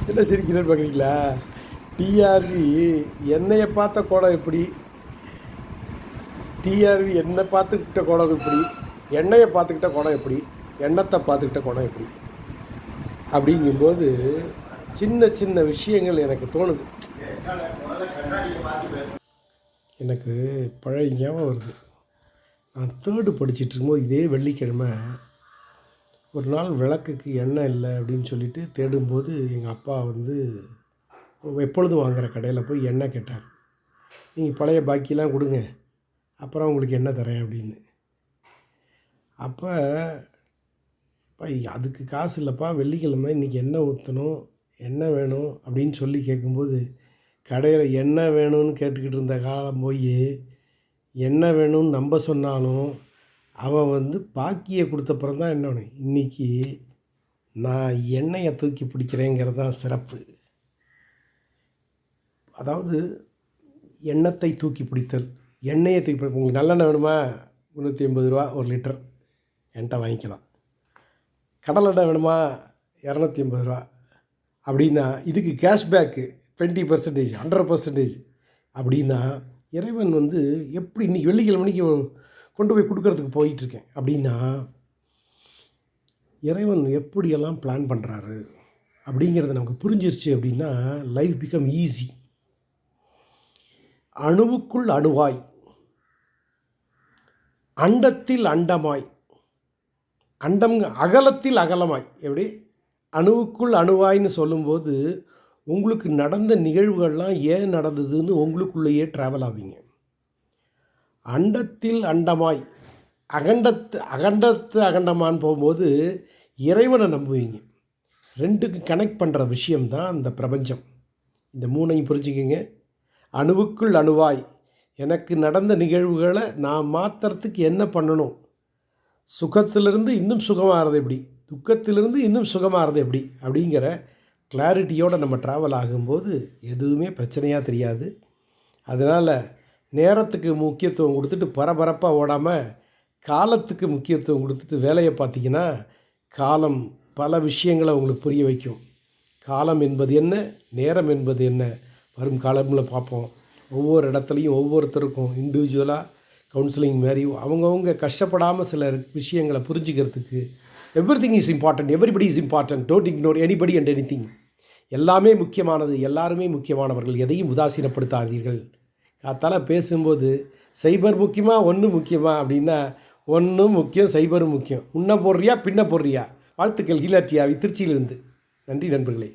என்ன சிரிக்கிறேன்னு பார்க்குறீங்களா? டிஆர்வி என்னையை பார்த்த கோணம் எப்படி, டிஆர்வி என்னை பார்த்துக்கிட்ட கோணம் எப்படி, எண்ணெயை பார்த்துக்கிட்ட கோணம் எப்படி, எண்ணத்தை பார்த்துக்கிட்ட கோணம் எப்படி அப்படிங்கும்போது சின்ன சின்ன விஷயங்கள் எனக்கு தோணுது. எனக்கு பழைய ஞாபகம் வருது. நான் 3rd படிச்சுட்டு இருக்கும்போது இதே வெள்ளிக்கிழமை ஒரு நாள் விளக்குக்கு எண்ணெய் இல்லை அப்படின்னு சொல்லிட்டு தேடும்போது எங்கள் அப்பா வந்து எப்பொழுதும் வாங்குகிற கடையில் போய் எண்ணெய் கேட்டார். நீங்கள் பழைய பாக்கியெலாம் கொடுங்க, அப்புறம் உங்களுக்கு எண்ணெய் தரேன் அப்படின்னு. அப்போ அதுக்கு காசு இல்லைப்பா, வெள்ளிக்கிழமை இன்றைக்கி எண்ணெய் ஊற்றணும், எண்ணெய் வேணும் அப்படின்னு சொல்லி கேட்கும்போது கடையில் எண்ணெய் வேணும்னு கேட்டுக்கிட்டு இருந்த காலம் போய் எண்ணெய் வேணும்னு நம்ப சொன்னாலும் அவன் வந்து பாக்கியை கொடுத்தப்புறம் தான் என்ன வேணும். இன்றைக்கி நான் எண்ணெயை தூக்கி பிடிக்கிறேங்கிறது தான் சிறப்பு. அதாவது எண்ணத்தை தூக்கி பிடித்தல், எண்ணெயை தூக்கி பிடி. உங்களுக்கு நல்லெண்ணெய் வேணுமா, 380 ரூபா 1 லிட்டர் என்கிட்ட வாங்கிக்கலாம். கடலெண்ணெய் வேணுமா, 280 ரூபா. அப்படின்னா இதுக்கு கேஷ்பேக்கு 20%, 100% அப்படின்னா இறைவன் வந்து எப்படி இன்றைக்கி வெள்ளிக்கிழமைக்கு கொண்டு போய் கொடுக்கறதுக்கு போயிட்டுருக்கேன் அப்படின்னா இறைவன் எப்படியெல்லாம் பிளான் பண்ணுறாரு அப்படிங்கிறது நமக்கு புரிஞ்சிருச்சு அப்படின்னா லைஃப் பிகம் ஈஸி. அணுவுக்குள் அணுவாய், அண்டத்தில் அண்டமாய், அண்டம் அகலத்தில் அகலமாய். எப்படி அணுவுக்குள் அணுவாய்ன்னு சொல்லும்போது உங்களுக்கு நடந்த நிகழ்வுகள்லாம் ஏன் நடந்ததுன்னு உங்களுக்குள்ளேயே ட்ராவல் ஆவீங்க. அண்டத்தில் அண்டமாய், அகண்டத்து அகண்டமான்னு போகும்போது இறைவனை நம்புவீங்க. 2க்கு கனெக்ட் பண்ணுற விஷயம்தான் அந்த பிரபஞ்சம். இந்த 3ஐயும் புரிஞ்சுக்கிங்க. அணுவுக்குள் அணுவாய், எனக்கு நடந்த நிகழ்வுகளை நான் மாற்றுறதுக்கு என்ன பண்ணணும், சுகத்திலிருந்து இன்னும் சுகமாகிறது எப்படி, துக்கத்திலிருந்து இன்னும் சுகமாகிறது எப்படி அப்படிங்கிற கிளாரிட்டியோடு நம்ம ட்ராவல் ஆகும்போது எதுவுமே பிரச்சனையாக தெரியாது. அதனால் நேரத்துக்கு முக்கியத்துவம் கொடுத்துட்டு பரபரப்பாக ஓடாமல் காலத்துக்கு முக்கியத்துவம் கொடுத்துட்டு வேலையை பார்த்திங்கன்னா காலம் பல விஷயங்களை உங்களுக்கு புரிய வைக்கும். காலம் என்பது என்ன, நேரம் என்பது என்ன, வரும் காலமில் பார்ப்போம். ஒவ்வொரு இடத்துலையும் ஒவ்வொருத்தருக்கும் இண்டிவிஜுவலாக கவுன்சிலிங் மாதிரி அவங்கவுங்க கஷ்டப்படாமல் சில விஷயங்களை புரிஞ்சுக்கிறதுக்கு everything is important, everybody is important, don't ignore anybody and anything. எல்லாமே முக்கியமானது, எல்லாருமே முக்கியமானவர்கள், எதையும் உதாசீனப்படுத்தாதீர்கள். காத்தால பேசும்போது சைபர் முக்கியமா ஒன்று முக்கியமா அப்படின்னா ஒன்றும் முக்கியம், சைபரும் முக்கியம். முன்ன போடுறியா பின்ன போடுறியா? வாழ்த்துக்கள். ஹீலாட்டியாவி திருச்சியிலிருந்து. நன்றி நண்பர்களே.